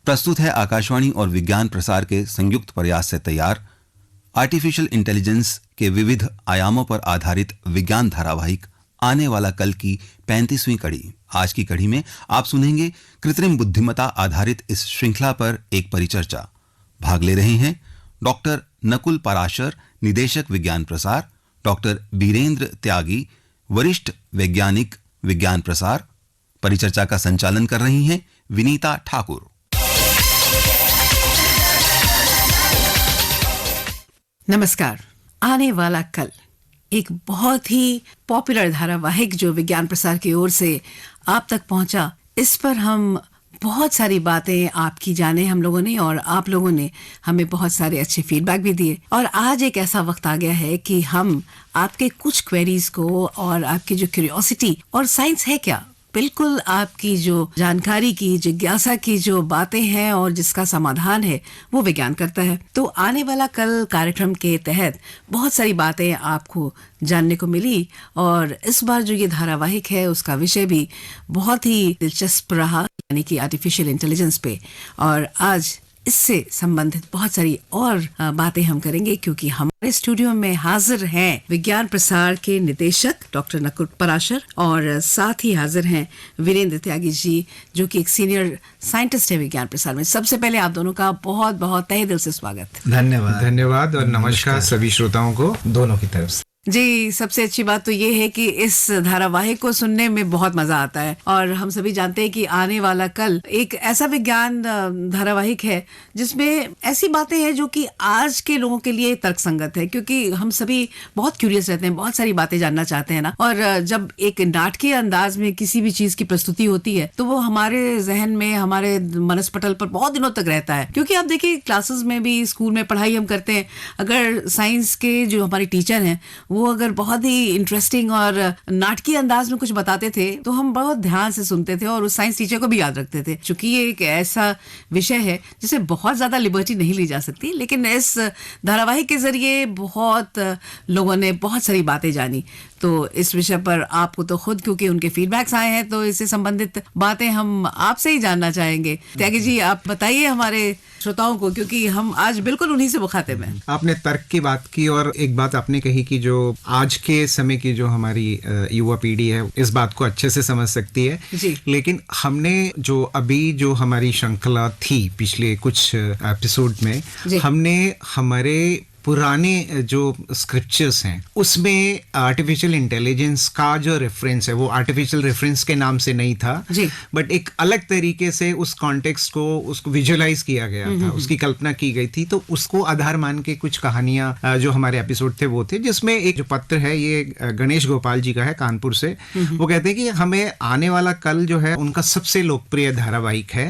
प्रस्तुत है आकाशवाणी और विज्ञान प्रसार के संयुक्त प्रयास से तैयार आर्टिफिशियल इंटेलिजेंस के विविध आयामों पर आधारित विज्ञान धारावाहिक आने वाला कल की 35वीं कड़ी। आज की कड़ी में आप सुनेंगे कृत्रिम बुद्धिमत्ता आधारित इस श्रृंखला पर एक परिचर्चा। भाग ले रहे हैं डॉक्टर नकुल पराशर, निदेशक विज्ञान प्रसार, डॉक्टर बीरेंद्र त्यागी, वरिष्ठ वैज्ञानिक विज्ञान प्रसार। परिचर्चा का संचालन कर रही हैं विनीता ठाकुर। नमस्कार। आने वाला कल एक बहुत ही पॉपुलर धारावाहिक जो विज्ञान प्रसार की ओर से आप तक पहुंचा, इस पर हम बहुत सारी बातें आपकी जाने हम लोगों ने, और आप लोगों ने हमें बहुत सारे अच्छे फीडबैक भी दिए। और आज एक ऐसा वक्त आ गया है कि हम आपके कुछ क्वेरीज को और आपकी जो क्यूरियोसिटी और साइंस है क्या, बिल्कुल आपकी जो जानकारी की जिज्ञासा की जो बातें हैं और जिसका समाधान है वो विज्ञान करता है। तो आने वाला कल कार्यक्रम के तहत बहुत सारी बातें आपको जानने को मिली, और इस बार जो ये धारावाहिक है उसका विषय भी बहुत ही दिलचस्प रहा, यानी कि आर्टिफिशियल इंटेलिजेंस पे। और आज इससे संबंधित बहुत सारी और बातें हम करेंगे, क्योंकि हमारे स्टूडियो में हाजिर हैं विज्ञान प्रसार के निदेशक डॉक्टर नकुल पराशर, और साथ ही हाजिर हैं वीरेंद्र त्यागी जी, जो कि एक सीनियर साइंटिस्ट है विज्ञान प्रसार में। सबसे पहले आप दोनों का बहुत बहुत तहे दिल से स्वागत। धन्यवाद और नमस्कार सभी श्रोताओं को दोनों की तरफ से। जी, सबसे अच्छी बात तो ये है कि इस धारावाहिक को सुनने में बहुत मजा आता है, और हम सभी जानते हैं कि आने वाला कल एक ऐसा विज्ञान धारावाहिक है जिसमें ऐसी बातें हैं जो कि आज के लोगों के लिए तर्कसंगत है, क्योंकि हम सभी बहुत क्यूरियस रहते हैं, बहुत सारी बातें जानना चाहते हैं ना। और जब एक नाटकीय अंदाज में किसी भी चीज की प्रस्तुति होती है तो वो हमारे जहन में, हमारे मनस्पटल पर बहुत दिनों तक रहता है। क्योंकि आप देखिए, क्लासेस में भी, स्कूल में पढ़ाई हम करते हैं, अगर साइंस के जो हमारे टीचर हैं वो अगर बहुत ही इंटरेस्टिंग और नाटकीय अंदाज में कुछ बताते थे तो हम बहुत ध्यान से सुनते थे और उस साइंस टीचर को भी याद रखते थे। चूंकि ये एक ऐसा विषय है जिसे बहुत ज्यादा लिबर्टी नहीं ली जा सकती, लेकिन इस धारावाहिक के जरिए बहुत लोगों ने बहुत सारी बातें जानी। तो इस विषय पर आपको तो खुद, क्योंकि उनके फीडबैक्स आए हैं, तो इससे संबंधित बातें हम आपसे ही जानना चाहेंगे। त्यागी जी, आप बताइए हमारे श्रोताओं को, क्योंकि हम आज बिल्कुल उन्हीं से मुखातिब हैं। आपने तर्क की बात की, और एक बात आपने कही कि जो आज के समय की जो हमारी युवा पीढ़ी है इस बात को अच्छे से समझ सकती है जी। लेकिन हमने जो हमारी श्रृंखला थी पिछले कुछ एपिसोड में, हमने हमारे पुराने जो स्क्रिप्चर्स हैं उसमें आर्टिफिशियल इंटेलिजेंस का जो रेफरेंस है वो आर्टिफिशियल रेफरेंस के नाम से नहीं था, बट एक अलग तरीके से उस कॉन्टेक्स्ट को उसको विजुअलाइज किया गया था, उसकी कल्पना की गई थी। तो उसको आधार मान के कुछ कहानियां जो हमारे एपिसोड थे वो थे, जिसमें एक जो पत्र है ये गणेश गोपाल जी का है कानपुर से। वो कहते हैं कि हमें आने वाला कल जो है उनका सबसे लोकप्रिय धारावाहिक है,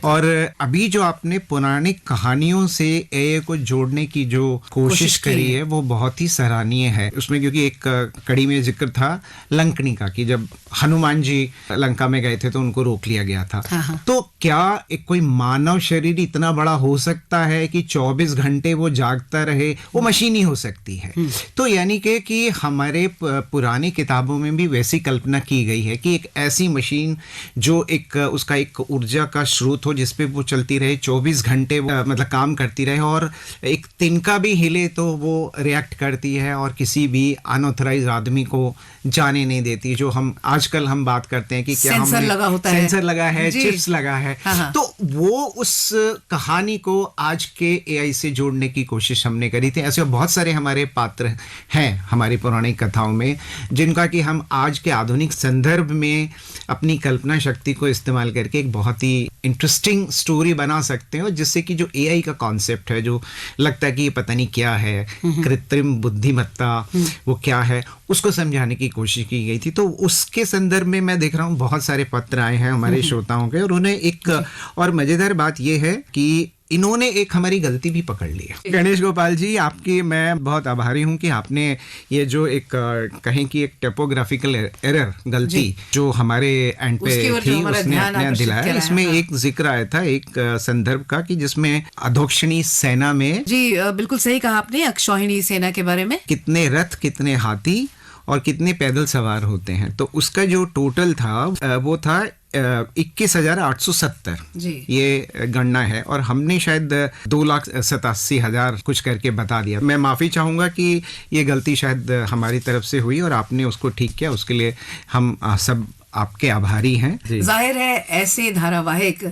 और अभी जो आपने पौराणिक कहानियों से एआई को जोड़ने की जो कोशिश करी है वो बहुत ही सराहनीय है उसमें। क्योंकि एक कड़ी में जिक्र था लंकनी का, कि जब हनुमान जी लंका में गए थे तो उनको रोक लिया गया था। तो क्या एक कोई मानव शरीर इतना बड़ा हो सकता है कि 24 घंटे वो जागता रहे? वो मशीन ही हो सकती है। तो यानी कि हमारे पुरानी किताबों में भी वैसी कल्पना की गई है कि एक ऐसी मशीन जो एक उसका एक ऊर्जा का स्रोत हो जिसपे वो चलती रहे 24 घंटे, मतलब काम करती रहे, और एक तिनका भी हिले तो वो रिएक्ट करती है और किसी भी अनऑथराइज्ड आदमी को जाने नहीं देती। जो हम आजकल हम बात करते हैं कि क्या सेंसर लगा होता है, सेंसर लगा है, चिप्स लगा है। तो वो उस कहानी को आज के एआई से जोड़ने की कोशिश हमने करी थी। ऐसे बहुत सारे हमारे पात्र हैं हमारी पौराणिक कथाओं में जिनका कि हम आज के आधुनिक संदर्भ में अपनी कल्पना शक्ति को इस्तेमाल करके एक बहुत ही इंटरेस्टिंग स्टोरी बना सकते हैं, और जिससे कि जो एआई का कॉन्सेप्ट है जो लगता है कि ये पता नहीं क्या है, कृत्रिम बुद्धिमत्ता वो क्या है, उसको समझाने की कोशिश की गई थी। तो उसके संदर्भ में मैं देख रहा हूँ बहुत सारे पत्र आए हैं हमारे श्रोताओं के, और उन्हें एक और मजेदार बात ये है कि इन्होंने एक हमारी गलती भी पकड़ ली है। गणेश गोपाल जी, आपकी मैं बहुत आभारी हूं कि आपने ये जो एक कहें कि एक टाइपोग्राफिकल एरर गलती जो हमारे एंड पे थी उसने अपने दिलाया। इसमें एक जिक्र आया था एक संदर्भ का कि जिसमें अधोक्षणी सेना में, जी बिल्कुल सही कहा आपने, अक्षौहिणी सेना के बारे में, कितने रथ, कितने हाथी और कितने पैदल सवार होते हैं। तो उसका जो टोटल था वो था 21,870 ये गणना है, और हमने शायद 2,87,000 कुछ करके बता दिया। मैं माफ़ी चाहूँगा कि ये गलती शायद हमारी तरफ से हुई और आपने उसको ठीक किया, उसके लिए हम सब आपके आभारी हैं। जाहिर है ऐसे धारावाहिक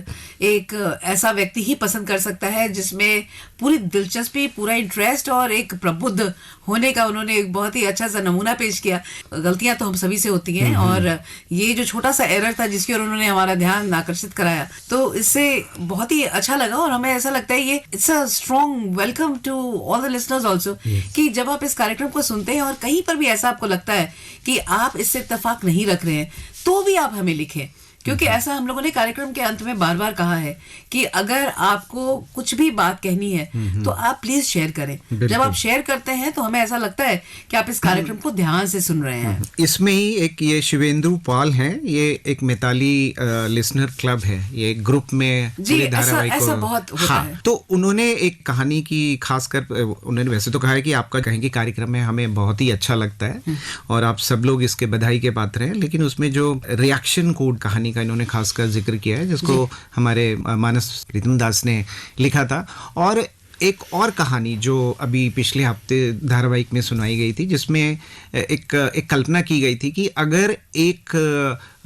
एक ऐसा व्यक्ति ही पसंद कर सकता है जिसमें पूरी दिलचस्पी, पूरा इंटरेस्ट और एक प्रबुद्ध होने का उन्होंने एक बहुत ही अच्छा सा नमूना पेश किया। गलतियां तो हम सभी से होती हैं, और ये जो छोटा सा एरर था जिसकी ओर उन्होंने हमारा ध्यान आकर्षित कराया, तो इससे बहुत ही अच्छा लगा। और हमें ऐसा लगता है ये it's a strong welcome to all the listeners also, कि जब आप इस कार्यक्रम को सुनते हैं और कहीं पर भी ऐसा आपको लगता है कि आप इससे इत्तेफाक नहीं रख रहे हैं, तो भी आप हमें लिखें, क्योंकि ऐसा हम लोगों ने कार्यक्रम के अंत में बार बार कहा है कि अगर आपको कुछ भी बात कहनी है तो आप प्लीज शेयर करें। जब आप शेयर करते हैं तो हमें ऐसा लगता है कि आप इस कार्यक्रम को ध्यान से सुन रहे हैं। इसमें ही एक ये शिवेंद्र पाल हैं, ये एक मिताली लिसनर क्लब है, ये एक ग्रुप में जी ऐसा बहुत होता है। तो उन्होंने एक कहानी की खासकर उन्होंने वैसे तो कहा है कि आपका कहेंगे कार्यक्रम में हमें बहुत ही अच्छा लगता है और आप सब लोग इसके बधाई के पात्र हैं, लेकिन उसमें जो रिएक्शन कोड कहानी का इन्होंने खासकर जिक्र किया है, जिसको हमारे मानस प्रीतम दास ने लिखा था। और एक और कहानी जो अभी पिछले हफ्ते धारावाहिक में सुनाई गई थी, जिसमें एक कल्पना की गई थी कि अगर एक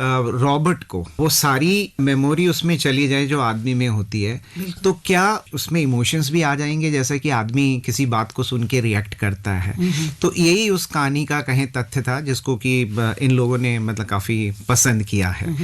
रॉबर्ट को वो सारी मेमोरी उसमें चली जाए जो आदमी में होती है, तो क्या उसमें इमोशंस भी आ जाएंगे, जैसा कि आदमी किसी बात को सुन के रिएक्ट करता है। तो यही उस कहानी का कहें तथ्य था, जिसको कि इन लोगों ने मतलब काफ़ी पसंद किया है।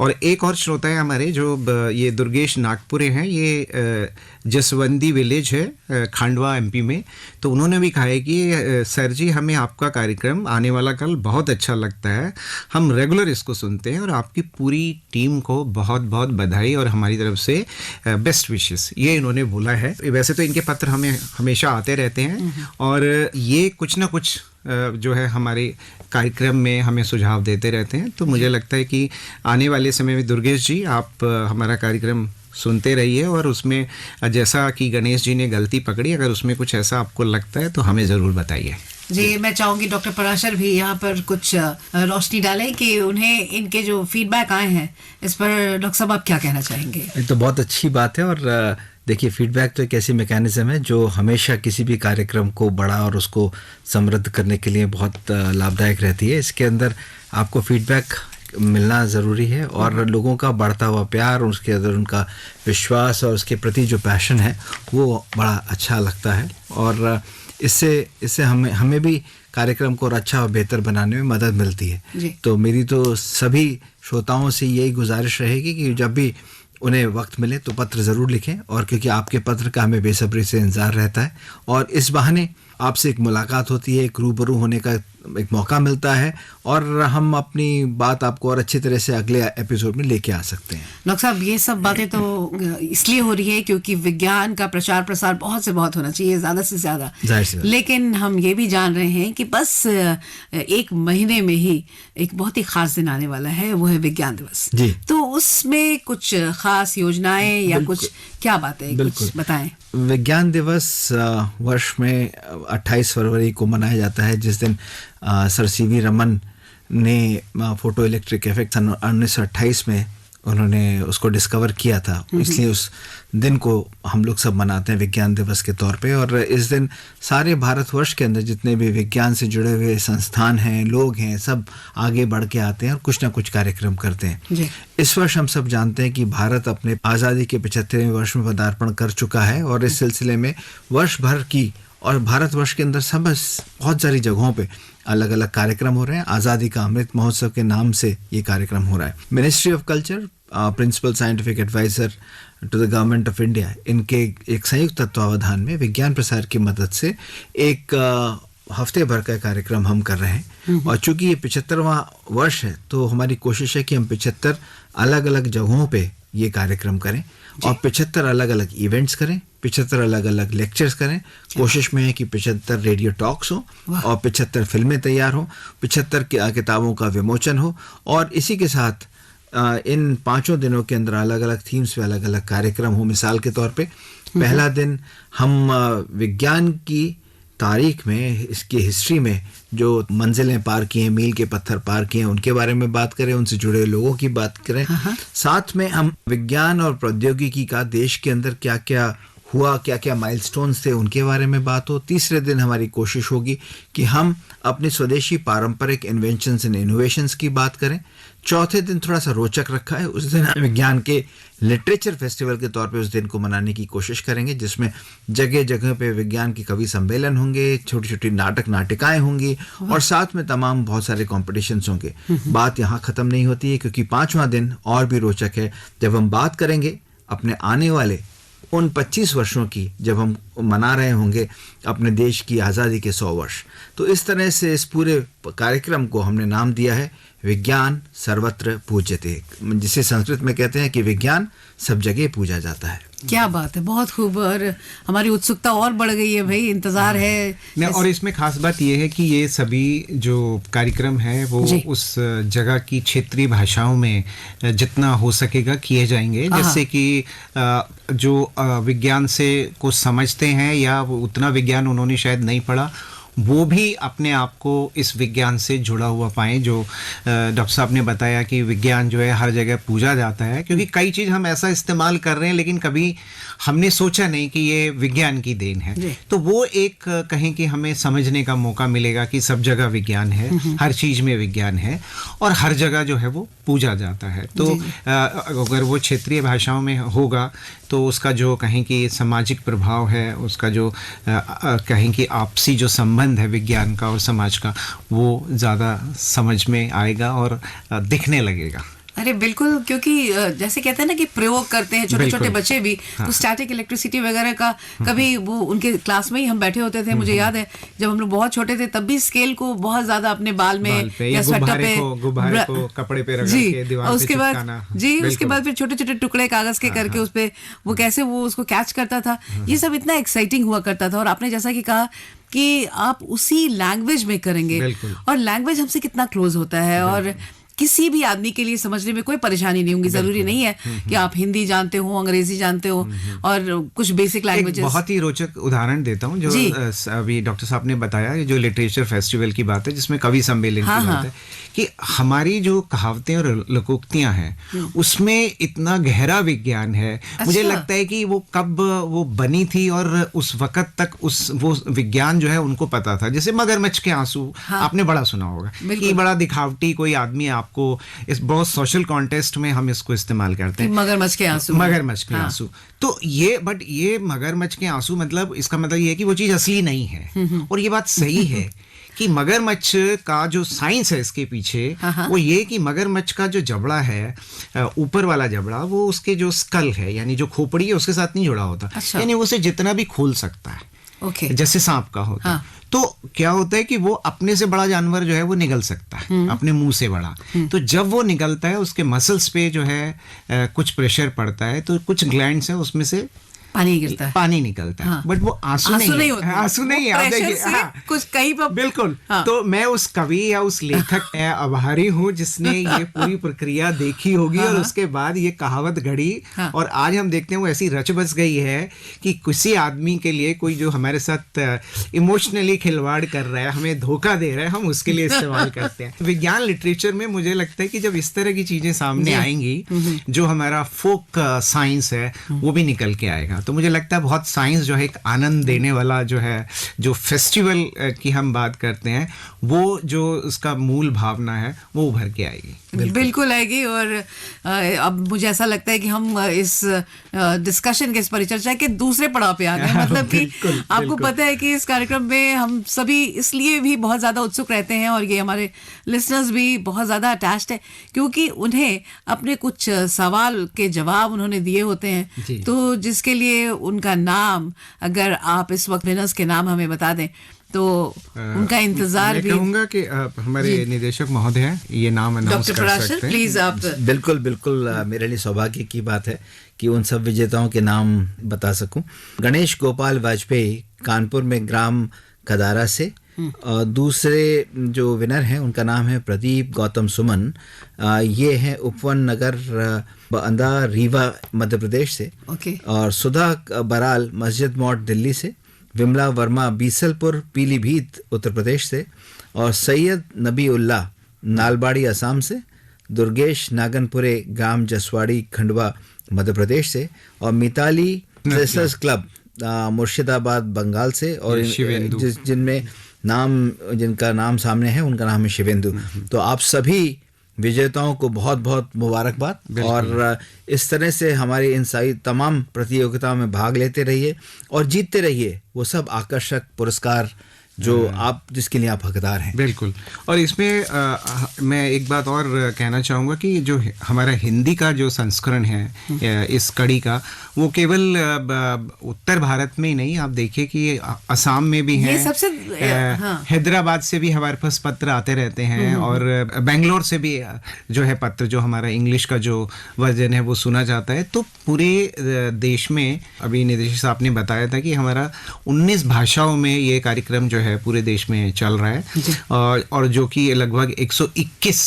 और एक और श्रोता है हमारे जो ये दुर्गेश नागपुरे हैं, ये जसवंती विलेज है खांडवा एमपी में। तो उन्होंने भी कहा है कि सर जी, हमें आपका कार्यक्रम आने वाला कल बहुत अच्छा लगता है, हम रेगुलर इसको सुनते हैं और आपकी पूरी टीम को बहुत बहुत बधाई और हमारी तरफ से बेस्ट विशेस, ये इन्होंने बोला है। वैसे तो इनके पत्र हमें हमेशा आते रहते हैं और ये कुछ ना कुछ जो है हमारे कार्यक्रम में हमें सुझाव देते रहते हैं। तो मुझे लगता है कि आने वाले समय में दुर्गेश जी आप हमारा कार्यक्रम सुनते रहिए, और उसमें जैसा कि गणेश जी ने गलती पकड़ी, अगर उसमें कुछ ऐसा आपको लगता है तो हमें ज़रूर बताइए। जी, मैं चाहूंगी डॉक्टर पराशर भी यहाँ पर कुछ रोशनी डालें कि उन्हें इनके जो फीडबैक आए हैं इस पर डॉक्टर साहब आप क्या कहना चाहेंगे। ये तो बहुत अच्छी बात है, और देखिए फीडबैक तो एक ऐसी मैकेनिज्म है जो हमेशा किसी भी कार्यक्रम को बड़ा और उसको समृद्ध करने के लिए बहुत लाभदायक रहती है। इसके अंदर आपको फीडबैक मिलना ज़रूरी है, और लोगों का बढ़ता हुआ प्यार, उसके अंदर उनका विश्वास और उसके प्रति जो पैशन है वो बड़ा अच्छा लगता है, और इससे हमें भी कार्यक्रम को और अच्छा और बेहतर बनाने में मदद मिलती है। तो मेरी तो सभी श्रोताओं से यही गुजारिश रहेगी कि जब भी उन्हें वक्त मिले तो पत्र ज़रूर लिखें, और क्योंकि आपके पत्र का हमें बेसब्री से इंतज़ार रहता है, और इस बहाने आपसे एक मुलाकात होती है, एक रूबरू होने का एक मौका मिलता है, और हम अपनी बात आपको और अच्छी तरह से अगले एपिसोड में लेके आ सकते हैं। डॉक्टर साहब, ये सब बातें तो इसलिए हो रही है क्योंकि विज्ञान का प्रचार प्रसार बहुत से बहुत होना चाहिए, ज़्यादा से ज़्यादा, लेकिन हम ये भी जान रहे हैं कि बस एक महीने में ही एक बहुत ही खास दिन आने वाला है, वो है विज्ञान दिवस। तो उसमें कुछ खास योजनाएं या कुछ क्या बातें कुछ बताएं। विज्ञान दिवस वर्ष में 28 फरवरी को मनाया जाता है, जिस दिन सर सीवी रमन ने फोटो इलेक्ट्रिक इफेक्ट सन 1928 में उन्होंने उसको डिस्कवर किया था, इसलिए उस दिन को हम लोग सब मनाते हैं विज्ञान दिवस के तौर पे। और इस दिन सारे भारतवर्ष के अंदर जितने भी विज्ञान से जुड़े हुए संस्थान हैं, लोग हैं, सब आगे बढ़ के आते हैं और कुछ ना कुछ कार्यक्रम करते हैं। इस वर्ष हम सब जानते हैं कि भारत अपने आज़ादी के 75वें वर्ष में पदार्पण कर चुका है, और इस सिलसिले में वर्ष भर की और भारतवर्ष के अंदर सब बहुत सारी जगहों पे अलग अलग कार्यक्रम हो रहे हैं। आज़ादी का अमृत महोत्सव के नाम से ये कार्यक्रम हो रहा है। Ministry of culture principal scientific adviser to the government of India, इनके एक संयुक्त तत्वावधान में विज्ञान प्रसार की मदद से एक हफ्ते भर का कार्यक्रम हम कर रहे हैं। और चूंकि ये 75वां वर्ष है तो हमारी कोशिश है कि हम 75 अलग अलग जगहों पे ये कार्यक्रम करें और 75 अलग अलग इवेंट्स करें, 75 अलग अलग लेक्चर्स करें। कोशिश में है कि 75 रेडियो टॉक्स हो और 75 फिल्में तैयार हो, 75 किताबों का विमोचन हो, और इसी के साथ इन 5 दिनों के अंदर अलग अलग थीम्स पे अलग अलग कार्यक्रम हो। मिसाल के तौर पे पहला दिन हम विज्ञान की तारीख में, इसकी हिस्ट्री में जो मंजिलें पार की हैं, मील के पत्थर पार किए हैं, उनके बारे में बात करें, उनसे जुड़े लोगों की बात करें। साथ में हम विज्ञान और प्रौद्योगिकी का देश के अंदर क्या क्या हुआ, क्या क्या माइलस्टोन्स थे, उनके बारे में बात हो। तीसरे दिन हमारी कोशिश होगी कि हम अपने स्वदेशी पारंपरिक इन्वेंशंस एंड इनोवेशंस की बात करें। चौथे दिन थोड़ा सा रोचक रखा है, उस दिन विज्ञान के लिटरेचर फेस्टिवल के तौर पे उस दिन को मनाने की कोशिश करेंगे, जिसमें जगह जगह पे विज्ञान के कवि सम्मेलन होंगे, छोटी छोटी नाटिकाएं होंगी और साथ में तमाम बहुत सारे कॉम्पिटिशन्स होंगे। बात यहाँ ख़त्म नहीं होती है, क्योंकि 5वां दिन और भी रोचक है, जब हम बात करेंगे अपने आने वाले उन 25 वर्षों की, जब हम मना रहे होंगे अपने देश की आज़ादी के 100 वर्ष। तो इस तरह से इस पूरे कार्यक्रम को हमने नाम दिया है विज्ञान सर्वत्र पूज्यते, जिसे संस्कृत में कहते हैं कि विज्ञान सब जगह पूजा जाता है। क्या बात है, बहुत खूब। और हमारी उत्सुकता और बढ़ गई है भाई, इंतजार है। और इसमें खास बात यह है कि ये सभी जो कार्यक्रम है वो उस जगह की क्षेत्रीय भाषाओं में जितना हो सकेगा किए जाएंगे, जिससे कि जो विज्ञान से को समझते हैं या उतना विज्ञान उन्होंने शायद नहीं पढ़ा, वो भी अपने आप को इस विज्ञान से जुड़ा हुआ पाएं। जो डॉक्टर साहब ने बताया कि विज्ञान जो है हर जगह पूजा जाता है, क्योंकि कई चीज़ हम ऐसा इस्तेमाल कर रहे हैं लेकिन कभी हमने सोचा नहीं कि ये विज्ञान की देन है। तो वो एक कहें कि हमें समझने का मौका मिलेगा कि सब जगह विज्ञान है, हर चीज़ में विज्ञान है और हर जगह जो है वो पूजा जाता है। तो अगर वो क्षेत्रीय भाषाओं में होगा तो उसका जो कहें कि सामाजिक प्रभाव है, उसका जो कहें कि आपसी जो संबंध है विज्ञान का और समाज का, वो ज़्यादा समझ में आएगा और दिखने लगेगा। अरे बिल्कुल, क्योंकि जैसे कहते हैं ना कि प्रयोग करते हैं छोटे छोटे बच्चे भी, तो स्टैटिक इलेक्ट्रिसिटी वगैरह का कभी वो उनके क्लास में ही हम बैठे होते थे। मुझे याद है जब हम लोग बहुत छोटे थे तब भी स्केल को बहुत ज्यादा अपने बाल में या स्वेटर पे, गुब्बारे को कपड़े पे रगड़ के दीवार पे चिपकाना। उसके बाद फिर छोटे छोटे टुकड़े कागज के करके उस पे वो कैसे वो उसको कैच करता था, ये सब इतना एक्साइटिंग हुआ करता था। और आपने जैसा कि कहा कि आप उसी लैंग्वेज में करेंगे, और लैंग्वेज हमसे कितना क्लोज होता है और किसी भी आदमी के लिए समझने में कोई परेशानी नहीं होगी। जरूरी नहीं है कि आप हिंदी जानते हो, अंग्रेजी जानते हो और कुछ बेसिक लैंग्वेजेस। बहुत ही रोचक उदाहरण देता हूँ, जो अभी डॉक्टर साहब ने बताया, जो लिटरेचर फेस्टिवल की बात है जिसमें कवि सम्मेलन की बात है, कि हमारी जो कहावतें और लोकोक्तियां हैं उसमें इतना गहरा विज्ञान है। मुझे लगता है कि वो कब वो बनी थी और उस वक्त तक वो विज्ञान जो है उनको पता था। जैसे मगरमच्छ के आंसू, आपने बड़ा सुना होगा कि बड़ा दिखावटी कोई आदमी आपको इस बहुत सोशल कॉन्टेस्ट में हम इसको इस्तेमाल करते हैं, मगरमच्छ के आंसू, मगरमच्छ के आंसू। तो ये मगरमच्छ के आंसू मतलब इसका मतलब ये है कि वो चीज असली नहीं है। और ये बात सही है कि मगरमच्छ का जो साइंस है इसके पीछे वो ये कि मगरमच्छ का जो जबड़ा है, ऊपर वाला जबड़ा, वो उसके जो स्कल है यानी जो खोपड़ी है उसके साथ नहीं जुड़ा होता। यानी उसे जितना भी खोल सकता है, जैसे सांप का होता है। तो क्या होता है कि वो अपने से बड़ा जानवर जो है वो निगल सकता है, अपने मुंह से बड़ा। तो जब वो निगलता है उसके मसल्स पे जो है कुछ प्रेशर पड़ता है, तो कुछ ग्लैंड्स है उसमें से पानी गिरता है, पानी निकलता है। बट वो आंसू नहीं होता, आंसू नहीं है, कुछ कहीं पर बिल्कुल। तो मैं उस कवि या उस लेखक आभारी हूँ जिसने ये पूरी प्रक्रिया देखी होगी और उसके बाद ये कहावत घड़ी। और आज हम देखते हैं वो ऐसी रच बस गई है कि किसी आदमी के लिए, कोई जो हमारे साथ इमोशनली खिलवाड़ कर रहा है, हमें धोखा दे रहा है, हम उसके लिए इस्तेमाल करते हैं। विज्ञान लिटरेचर में मुझे लगता है कि जब इस तरह की चीजें सामने आएंगी, जो हमारा फोक साइंस है वो भी निकल के आएगा। तो मुझे लगता है बहुत साइंस जो है एक आनंद देने वाला जो है, जो फेस्टिवल की हम बात करते हैं, वो जो उसका मूल भावना है वो उभर के आएगी। बिल्कुल आएगी। और अब मुझे ऐसा लगता है कि हम इस डिस्कशन के, इस परिचर्चा के दूसरे पड़ाव पे आ गए। मतलब कि आपको पता है कि इस कार्यक्रम में हम सभी इसलिए भी बहुत ज़्यादा उत्सुक रहते हैं और ये हमारे लिसनर्स भी बहुत ज़्यादा अटैच्ड है, क्योंकि उन्हें अपने कुछ सवाल के जवाब उन्होंने दिए होते हैं, तो जिसके लिए उनका नाम, अगर आप इस वक्त विनर्स के नाम हमें बता दें तो उनका इंतजार भी। मैं कहूँगा कि हमारे निदेशक महोदय ये नाम अनाउंस कर सकते हैं। प्लीज आप। बिल्कुल बिल्कुल, मेरे लिए सौभाग्य की बात है कि उन सब विजेताओं के नाम बता सकूं। गणेश गोपाल वाजपेयी कानपुर में ग्राम कदारा से, और दूसरे जो विनर हैं उनका नाम है प्रदीप गौतम सुमन, ये हैं उपवन नगर अंदा रीवा मध्य प्रदेश से। और सुधा बराल मस्जिद मोड़ दिल्ली से, विमला वर्मा बीसलपुर पीलीभीत उत्तर प्रदेश से, और सैयद नबी उल्लाह नालबाड़ी असम से, दुर्गेश नागनपुरे ग्राम जसवाड़ी खंडवा मध्य प्रदेश से, और मिताली फ्रेशर्स क्लब मुर्शिदाबाद बंगाल से, और जिनका नाम सामने है उनका नाम है शिवेंदु। तो आप सभी विजेताओं को बहुत बहुत मुबारकबाद, और इस तरह से हमारी इन सारी तमाम प्रतियोगिताओं में भाग लेते रहिए और जीतते रहिए वो सब आकर्षक पुरस्कार जो आप, जिसके लिए आप हकदार हैं। बिल्कुल। और इसमें मैं एक बात और कहना चाहूँगा कि जो हमारा हिंदी का जो संस्करण है इस कड़ी का, वो केवल उत्तर भारत में ही नहीं, आप देखिए कि असम में भी है, सबसे हैदराबाद से भी हमारे पास पत्र आते रहते हैं, और बेंगलोर से भी जो है पत्र, जो हमारा इंग्लिश का जो वर्जन है वो सुना जाता है। तो पूरे देश में, अभी निदेशक साहब ने बताया था कि हमारा 19 भाषाओं में ये कार्यक्रम जो है पूरे देश में चल रहा है, और जो कि लगभग 121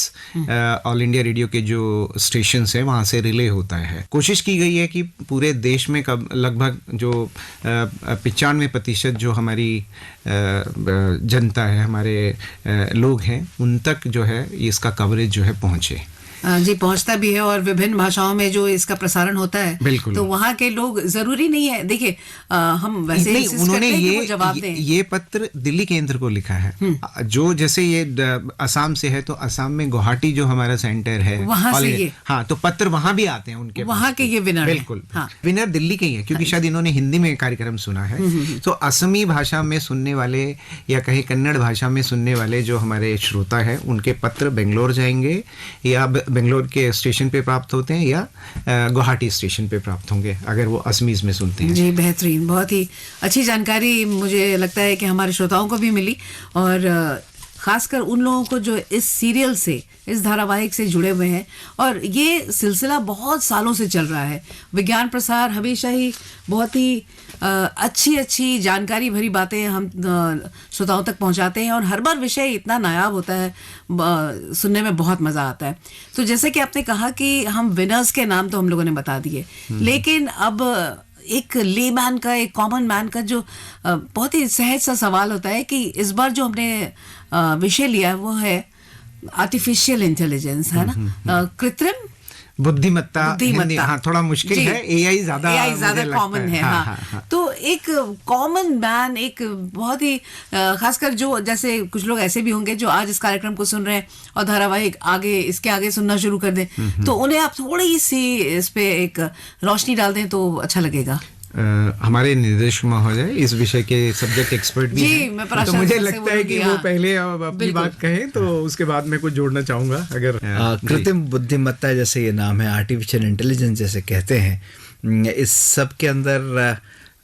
ऑल इंडिया रेडियो के जो स्टेशंस हैं वहाँ से रिले होता है। कोशिश की गई है कि पूरे देश में लगभग जो 95% जो हमारी जनता है, हमारे लोग हैं, उन तक जो है इसका कवरेज जो है पहुँचे। जी, पहुंचता भी है, और विभिन्न भाषाओं में जो इसका प्रसारण होता है, बिल्कुल। तो वहाँ के लोग, जरूरी नहीं है, देखिए हम वैसे उन्होंने ये पत्र दिल्ली केंद्र को लिखा है। जो जैसे ये असम से है, तो असम में गुवाहाटी जो हमारा सेंटर है वहाँ से ये, हाँ, तो पत्र वहाँ भी आते हैं उनके, वहाँ के ये विनर। बिल्कुल, विनर दिल्ली के ही है, क्योंकि शायद इन्होंने हिंदी में कार्यक्रम सुना है। तो असमी भाषा में सुनने वाले या कहीं कन्नड़ भाषा में सुनने वाले जो हमारे श्रोता है, उनके पत्र बेंगलोर जाएंगे, या बेंगलोर के स्टेशन पे प्राप्त होते हैं, या गुवाहाटी स्टेशन पे प्राप्त होंगे अगर वो असमीज में सुनते हैं। जी, बेहतरीन, बहुत ही अच्छी जानकारी मुझे लगता है कि हमारे श्रोताओं को भी मिली, और खासकर उन लोगों को जो इस सीरियल से, इस धारावाहिक से जुड़े हुए हैं। और ये सिलसिला बहुत सालों से चल रहा है। विज्ञान प्रसार हमेशा ही बहुत ही अच्छी जानकारी भरी बातें हम श्रोताओं तक पहुंचाते हैं, और हर बार विषय इतना नायाब होता है, सुनने में बहुत मज़ा आता है। तो जैसे कि आपने कहा कि हम विनर्स के नाम तो हम लोगों ने बता दिए, लेकिन अब एक लेमैन का, एक कॉमन मैन का जो बहुत ही सहज सा सवाल होता है कि इस बार जो हमने विषय लिया है वो है आर्टिफिशियल इंटेलिजेंस, है ना, कृत्रिम बुद्धिमत्ता। हाँ, थोड़ा मुश्किल है, एआई ज्यादा कॉमन है। हाँ। तो एक कॉमन मैन, एक बहुत ही खासकर जो, जैसे कुछ लोग ऐसे भी होंगे जो आज इस कार्यक्रम को सुन रहे हैं और धारावाहिक इसके आगे सुनना शुरू कर दें, तो उन्हें आप थोड़ी सी इस पे एक रोशनी डाल दें तो अच्छा लगेगा। हमारे निर्देशक महोदय इस विषय के सब्जेक्ट एक्सपर्ट भी हैं, तो मुझे लगता है कि वो पहले अपनी बात कहें, तो उसके बाद मैं कुछ जोड़ना चाहूँगा। अगर कृत्रिम बुद्धिमत्ता जैसे ये नाम है, आर्टिफिशियल इंटेलिजेंस जैसे कहते हैं, इस सब के अंदर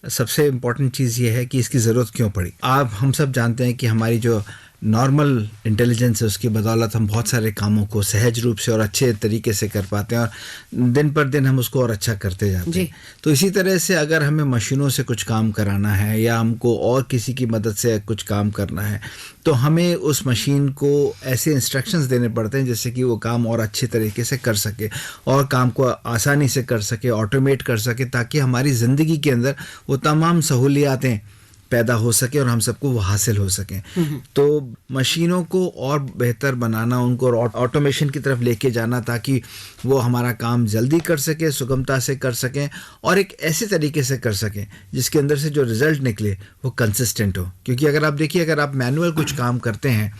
सबसे इम्पोर्टेंट चीज़ ये है कि इसकी ज़रूरत क्यों पड़ी। आप हम सब जानते हैं कि हमारी जो नॉर्मल इंटेलिजेंस है उसकी बदौलत हम बहुत सारे कामों को सहज रूप से और अच्छे तरीके से कर पाते हैं, और दिन पर दिन हम उसको और अच्छा करते जाते हैं। तो इसी तरह से अगर हमें मशीनों से कुछ काम कराना है, या हमको और किसी की मदद से कुछ काम करना है, तो हमें उस मशीन को ऐसे इंस्ट्रक्शंस देने पड़ते हैं जिससे कि वो काम और अच्छे तरीके से कर सके, और काम को आसानी से कर सके, ऑटोमेट कर सके, ताकि हमारी ज़िंदगी के अंदर वो तमाम सहूलियातें पैदा हो सके और हम सबको वो हासिल हो सके। तो मशीनों को और बेहतर बनाना, उनको ऑटोमेशन की तरफ लेके जाना ताकि वो हमारा काम जल्दी कर सके, सुगमता से कर सकें और एक ऐसे तरीके से कर सकें जिसके अंदर से जो रिजल्ट निकले वो कंसिस्टेंट हो। क्योंकि अगर आप देखिए, अगर आप मैनुअल कुछ काम करते हैं,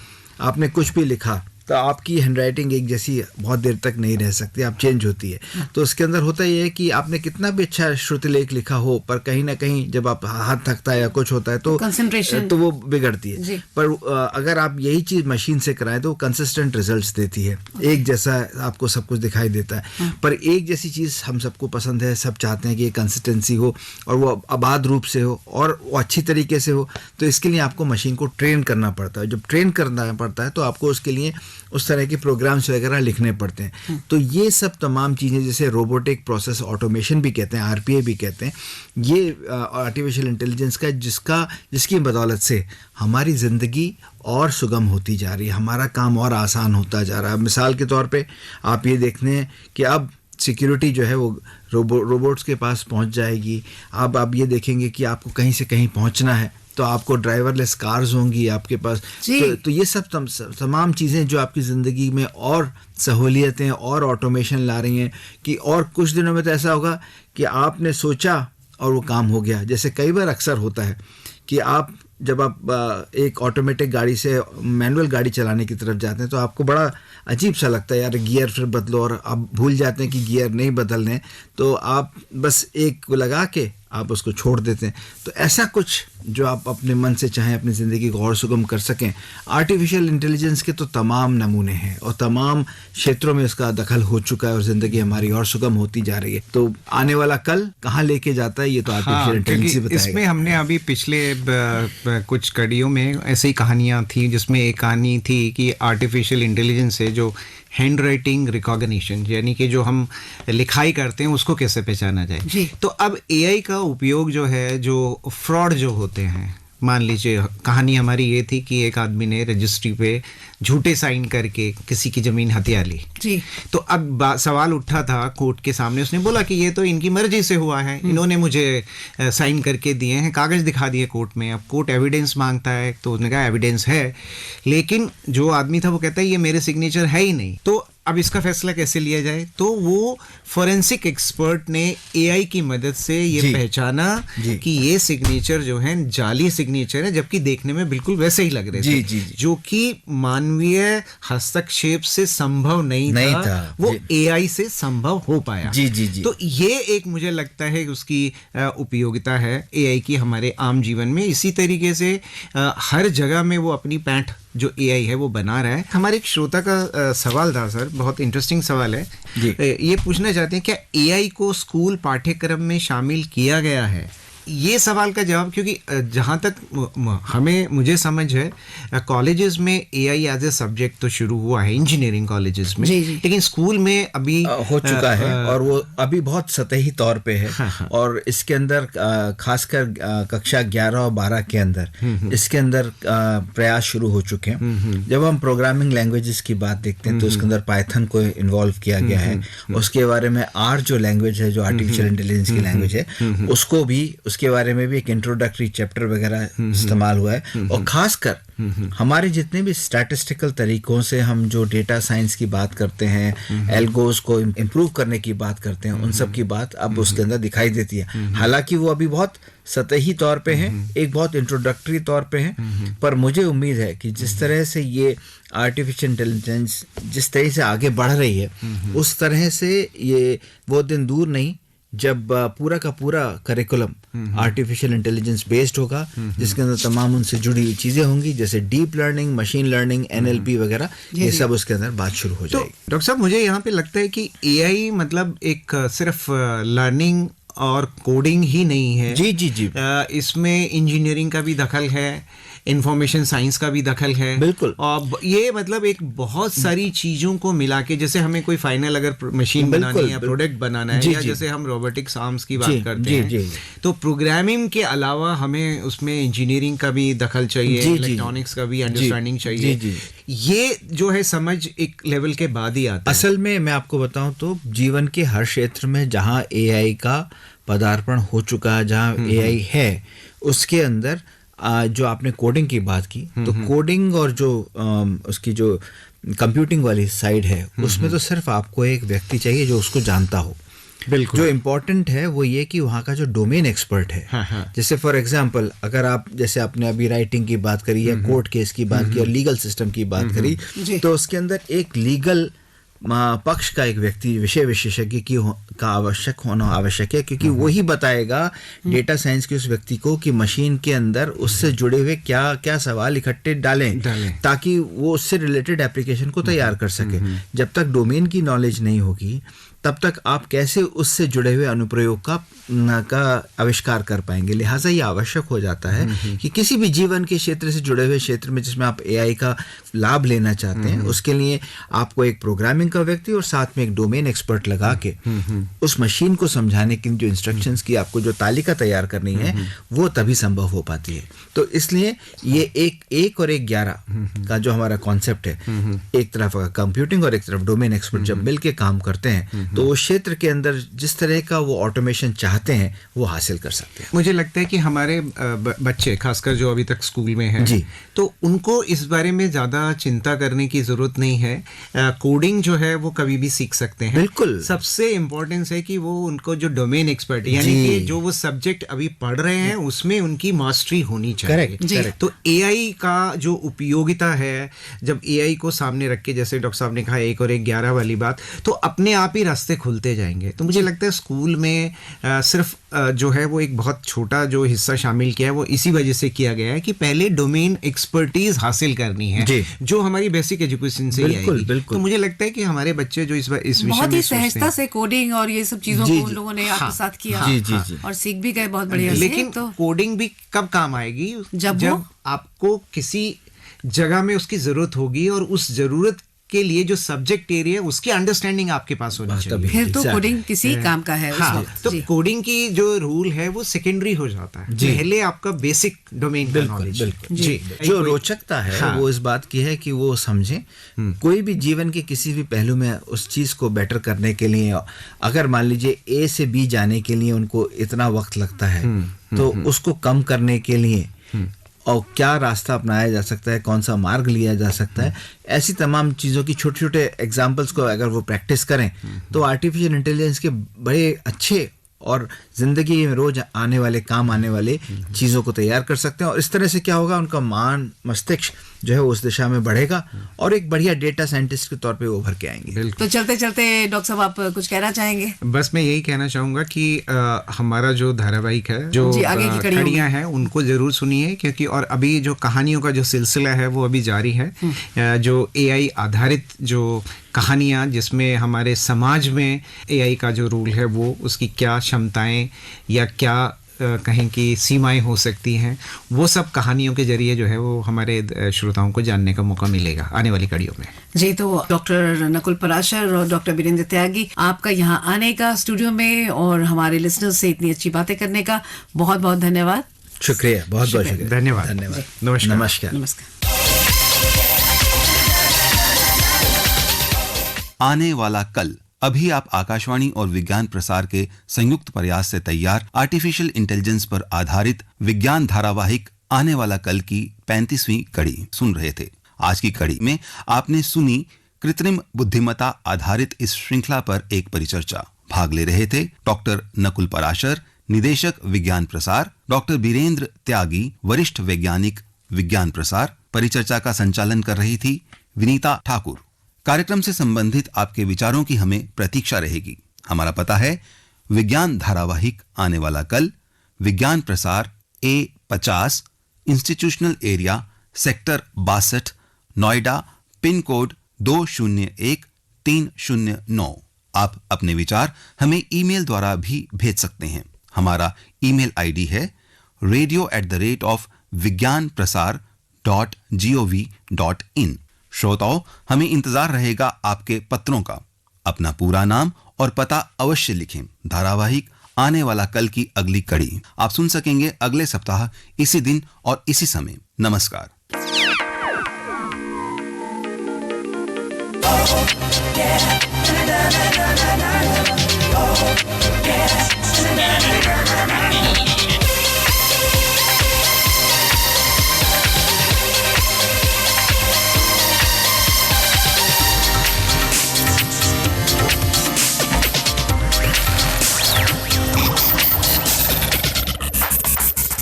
आपने कुछ भी लिखा तो आपकी हैंडराइटिंग एक जैसी बहुत देर तक नहीं रह सकती, आप चेंज होती है। तो उसके अंदर होता ये है कि आपने कितना भी अच्छा श्रुतिलेख लिखा हो, पर कहीं ना कहीं जब आप हाथ थकता है या कुछ होता है तो कंसंट्रेशन तो वो बिगड़ती है। पर अगर आप यही चीज़ मशीन से कराएं तो कंसिस्टेंट रिजल्ट्स देती है, एक जैसा आपको सब कुछ दिखाई देता है। पर एक जैसी चीज़ हम सबको पसंद है, सब चाहते हैं कि ये कंसिस्टेंसी हो और वो आबाद रूप से हो और वो अच्छी तरीके से हो। तो इसके लिए आपको मशीन को ट्रेन करना पड़ता है। जब ट्रेन करना पड़ता है तो आपको उसके लिए उस तरह के प्रोग्राम्स वगैरह लिखने पड़ते हैं। तो ये सब तमाम चीज़ें, जैसे रोबोटिक प्रोसेस ऑटोमेशन भी कहते हैं, आरपीए भी कहते हैं, ये आर्टिफिशियल इंटेलिजेंस का जिसकी बदौलत से हमारी ज़िंदगी और सुगम होती जा रही है, हमारा काम और आसान होता जा रहा है। मिसाल के तौर पे आप ये देखते हैं कि अब सिक्योरिटी जो है वो रोबोट्स के पास पहुंच जाएगी। अब आप ये देखेंगे कि आपको कहीं से कहीं पहुंचना है तो आपको ड्राइवरलेस कार्स होंगी आपके पास। तो ये सब तमाम चीज़ें जो आपकी ज़िंदगी में और सहूलियतें और ऑटोमेशन ला रही हैं कि और कुछ दिनों में तो ऐसा होगा कि आपने सोचा और वो काम हो गया। जैसे कई बार अक्सर होता है कि जब आप एक ऑटोमेटिक गाड़ी से मैनुअल गाड़ी चलाने की तरफ जाते हैं तो आपको बड़ा अजीब सा लगता है, यार गियर फिर बदलो, और आप भूल जाते हैं कि गियर नहीं बदलने, तो आप बस एक को लगा के आप उसको छोड़ देते हैं। तो ऐसा कुछ जो आप अपने मन से चाहें अपनी ज़िंदगी को और सुगम कर सकें, आर्टिफिशियल इंटेलिजेंस के तो तमाम नमूने हैं और तमाम क्षेत्रों में इसका दखल हो चुका है और ज़िंदगी हमारी और सुगम होती जा रही है। तो आने वाला कल कहाँ लेके जाता है ये तो आर्टिफिशियल इंटेलिजेंस ही बताएगा। इसमें हमने अभी पिछले कुछ कड़ियों में ऐसी कहानियाँ थी, जिसमें एक कहानी थी कि आर्टिफिशियल इंटेलिजेंस से जो हैंड राइटिंग रिकॉग्निशन, यानी कि जो हम लिखाई करते हैं उसको कैसे पहचाना जाए। तो अब एआई का उपयोग जो है, जो फ्रॉड जो होते हैं, मान लीजिए कहानी हमारी ये थी कि एक आदमी ने रजिस्ट्री पे झूठे साइन करके किसी की ज़मीन हथिया ली जी। तो अब सवाल उठा था कोर्ट के सामने, उसने बोला कि ये तो इनकी मर्जी से हुआ है, इन्होंने मुझे साइन करके दिए हैं, कागज़ दिखा दिए कोर्ट में। अब कोर्ट एविडेंस मांगता है तो उसने कहा एविडेंस है, लेकिन जो आदमी था वो कहता है ये मेरे सिग्नेचर है ही नहीं। तो अब इसका फैसला कैसे लिया जाए? तो वो फोरेंसिक एक्सपर्ट ने एआई की मदद से ये पहचाना कि ये सिग्नेचर जो है जाली सिग्नेचर है, जबकि देखने में बिल्कुल वैसे ही लग रहे थे, जो कि मानवीय हस्तक्षेप से संभव नहीं था, वो एआई से संभव हो पाया। तो ये एक मुझे लगता है उसकी उपयोगिता है एआई की हमारे आम जीवन में। इसी तरीके से हर जगह में वो अपनी पैंठ जो एआई है वो बना रहा है। हमारे एक श्रोता का सवाल था सर, बहुत इंटरेस्टिंग सवाल है। ये पूछना चाहते हैं क्या एआई को स्कूल पाठ्यक्रम में शामिल किया गया है? ये सवाल का जवाब, क्योंकि जहाँ तक मुझे समझ है, कॉलेजेस में एआई एज ए सब्जेक्ट तो शुरू हुआ है इंजीनियरिंग कॉलेजेस में, लेकिन स्कूल में अभी हो चुका है और वो अभी बहुत सतही तौर पे है। और इसके अंदर खासकर कक्षा 11 और 12 के अंदर इसके अंदर प्रयास शुरू हो चुके हैं। जब हम प्रोग्रामिंग लैंग्वेजेस की बात देखते हैं तो उसके अंदर पाइथन को इन्वॉल्व किया गया है। उसके बारे में आर जो लैंग्वेज है, जो आर्टिफिशियल इंटेलिजेंस की लैंग्वेज है, उसको भी, उसके बारे में भी एक इंट्रोडक्टरी चैप्टर वगैरह इस्तेमाल हुआ है। और खासकर हमारे जितने भी स्टैटिस्टिकल तरीकों से हम जो डेटा साइंस की बात करते हैं, एल्गोस को इम्प्रूव करने की बात करते हैं, उन सब की बात अब उसके अंदर दिखाई देती है। हालांकि वो अभी बहुत सतही तौर पे है, एक बहुत इंट्रोडक्टरी तौर पे है, पर मुझे उम्मीद है कि जिस तरह से ये आर्टिफिशियल इंटेलिजेंस जिस तरह से आगे बढ़ रही है, उस तरह से ये वो दिन दूर नहीं जब पूरा का पूरा करिकुलम आर्टिफिशियल इंटेलिजेंस बेस्ड होगा, जिसके अंदर तमाम उनसे जुड़ी हुई चीज़ें होंगी, जैसे deep learning, machine learning, NLP वगैरह, ये सब उसके अंदर बात शुरू हो जाएगी। तो डॉक्टर साहब, मुझे यहाँ पे लगता है कि एआई मतलब एक सिर्फ लर्निंग और कोडिंग ही नहीं है। जी। इसमें इंजीनियरिंग का भी दखल है, इंफॉर्मेशन साइंस का भी दखल है। बिल्कुल। और ये मतलब एक बहुत सारी चीज़ों को मिला के, जैसे हमें कोई फाइनल अगर मशीन बनानी है या प्रोडक्ट बनाना है, या जैसे हम रोबोटिक्स आर्म्स की बात करते हैं, तो प्रोग्रामिंग के अलावा हमें उसमें इंजीनियरिंग का भी दखल चाहिए, इलेक्ट्रॉनिक्स का भी अंडरस्टैंडिंग चाहिए। ये जो है समझ एक लेवल के बाद ही आता है। असल में मैं आपको बताऊं तो जीवन के हर क्षेत्र में जहाँ एआई का पदार्पण हो चुका है, जहाँ एआई है, उसके अंदर जो आपने कोडिंग की बात की, तो कोडिंग और जो उसकी जो कंप्यूटिंग वाली साइड है, उसमें तो सिर्फ आपको एक व्यक्ति चाहिए जो उसको जानता हो। बिल्कुल। जो इम्पोर्टेंट है वो ये कि वहाँ का जो डोमेन एक्सपर्ट है, हाँ। जैसे फॉर एग्जांपल अगर आप, जैसे आपने अभी राइटिंग की बात करी या कोर्ट केस की बात की और लीगल सिस्टम की बात करी, तो उसके अंदर एक लीगल पक्ष का एक व्यक्ति, विषय विशेषज्ञ का होना आवश्यक है, क्योंकि वही बताएगा डेटा साइंस के उस व्यक्ति को कि मशीन के अंदर उससे जुड़े हुए क्या क्या सवाल इकट्ठे डालें ताकि वो उससे रिलेटेड एप्लीकेशन को तैयार कर सके। जब तक डोमेन की नॉलेज नहीं होगी तब तक आप कैसे उससे जुड़े हुए अनुप्रयोग का आविष्कार कर पाएंगे। लिहाजा ये आवश्यक हो जाता है कि किसी भी जीवन के क्षेत्र से जुड़े हुए क्षेत्र में जिसमें आप एआई का लाभ लेना चाहते हैं, उसके लिए आपको एक प्रोग्रामिंग का व्यक्ति और साथ में एक डोमेन एक्सपर्ट लगा के उस मशीन को समझाने की जो इंस्ट्रक्शंस की आपको जो तालिका तैयार करनी है वो तभी संभव हो पाती है। तो इसलिए ये एक और 11 का जो हमारा कॉन्सेप्ट है, एक तरफ का कंप्यूटिंग और एक तरफ डोमेन एक्सपर्ट जब मिल के काम करते हैं तो उस क्षेत्र के अंदर जिस तरह का वो ऑटोमेशन चाहते हैं वो हासिल कर सकते हैं। मुझे लगता है कि हमारे बच्चे खासकर जो अभी तक स्कूल में हैं, तो उनको इस बारे में ज़्यादा चिंता करने की ज़रूरत नहीं है। कोडिंग जो है वो कभी भी सीख सकते हैं। बिल्कुल। सबसे इम्पोर्टेंस है कि वो उनको जो डोमेन एक्सपर्ट यानी कि जो वो सब्जेक्ट अभी पढ़ रहे हैं उसमें उनकी मास्टरी होनी चाहिए। करेक्ट। तो एआई का जो उपयोगिता है, जब एआई को सामने रख के, जैसे डॉक्टर साहब ने कहा 1 और 1 11 वाली बात, तो अपने आप ही रास्ते खुलते जाएंगे। तो मुझे लगता है स्कूल में सिर्फ जो है वो एक बहुत छोटा जो हिस्सा शामिल किया है वो इसी वजह से किया गया है कि पहले डोमेन एक्सपर्टीज हासिल करनी है जो हमारी बेसिक एजुकेशन से ही आएगी। तो मुझे लगता है कि हमारे बच्चे जो इस विषय बहुत में ही सहजता से कोडिंग और ये सब चीजों को उन लोगों ने आपके साथ किया और सीख भी गए बहुत बढ़िया से। लेकिन तो कोडिंग भी कब काम आएगी? जब आपको किसी जगह में उसकी जरूरत होगी और उस जरूरत के लिए जो सब्जेक्ट एरिया है उसकी अंडरस्टैंडिंग आपके पास होनी चाहिए। फिर तो कोडिंग किसी काम का है। तो कोडिंग की जो रूल है वो सेकेंडरी हो जाता है। पहले आपका बेसिक डोमेन का नॉलेज। जी। जो रोचकता है वो इस बात की है कि वो समझें कोई भी जीवन के किसी भी पहलू में उस चीज को बेटर करने के लिए, अगर मान लीजिए ए से बी जाने के लिए उनको इतना वक्त लगता है तो उसको कम करने के लिए और क्या रास्ता अपनाया जा सकता है, कौन सा मार्ग लिया जा सकता है, ऐसी तमाम चीज़ों की छोटे छोटे एग्जाम्पल्स को अगर वो प्रैक्टिस करें तो आर्टिफिशियल इंटेलिजेंस के बड़े अच्छे और ज़िंदगी में रोज आने वाले काम आने वाले चीज़ों को तैयार कर सकते हैं। और इस तरह से क्या होगा, उनका मस्तिष्क जो है उस दिशा में बढ़ेगा और एक बढ़िया डेटा साइंटिस्ट के तौर पे वो उभर के आएंगे। तो चलते चलते डॉक्टर साहब आप कुछ कहना चाहेंगे? बस मैं यही कहना चाहूँगा कि हमारा जो धारावाहिक है, जो कड़ियाँ हैं उनको ज़रूर सुनिए, क्योंकि और अभी जो कहानियों का जो सिलसिला है वो अभी जारी है। जो एआई आधारित जो कहानियाँ जिसमें हमारे समाज में एआई का जो रोल है वो उसकी क्या क्षमताएं या क्या कहें कि सीमाएं हो सकती हैं, वो सब कहानियों के जरिए जो है वो हमारे श्रोताओं को जानने का मौका मिलेगा आने वाली कड़ियों में। जी, तो डॉक्टर नकुल पराशर और डॉक्टर वीरेंद्र त्यागी, आपका यहाँ आने का स्टूडियो में और हमारे लिसनर्स से इतनी अच्छी बातें करने का बहुत बहुत धन्यवाद। शुक्रिया, बहुत बहुत शुक्रिया। धन्यवाद। नमस्कार। आने वाला कल। अभी आप आकाशवाणी और विज्ञान प्रसार के संयुक्त प्रयास से तैयार आर्टिफिशियल इंटेलिजेंस पर आधारित विज्ञान धारावाहिक आने वाला कल की 35वीं कड़ी सुन रहे थे। आज की कड़ी में आपने सुनी कृत्रिम बुद्धिमत्ता आधारित इस श्रृंखला पर एक परिचर्चा। भाग ले रहे थे डॉक्टर नकुल पराशर, निदेशक विज्ञान प्रसार, डॉक्टर वीरेंद्र त्यागी, वरिष्ठ वैज्ञानिक विज्ञान प्रसार। परिचर्चा का संचालन कर रही थी विनीता ठाकुर। कार्यक्रम से संबंधित आपके विचारों की हमें प्रतीक्षा रहेगी। हमारा पता है विज्ञान धारावाहिक आने वाला कल, विज्ञान प्रसार A50, institutional area, sector 62, Noida, pin code 201309। आप अपने विचार हमें ईमेल द्वारा भी भेज सकते हैं। हमारा ईमेल आईडी है radio@vigyanprasar.gov.in। श्रोताओं, हमें इंतजार रहेगा आपके पत्रों का। अपना पूरा नाम और पता अवश्य लिखें। धारावाहिक आने वाला कल की अगली कड़ी आप सुन सकेंगे अगले सप्ताह इसी दिन और इसी समय। नमस्कार।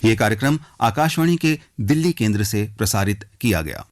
ये कार्यक्रम आकाशवाणी के दिल्ली केंद्र से प्रसारित किया गया।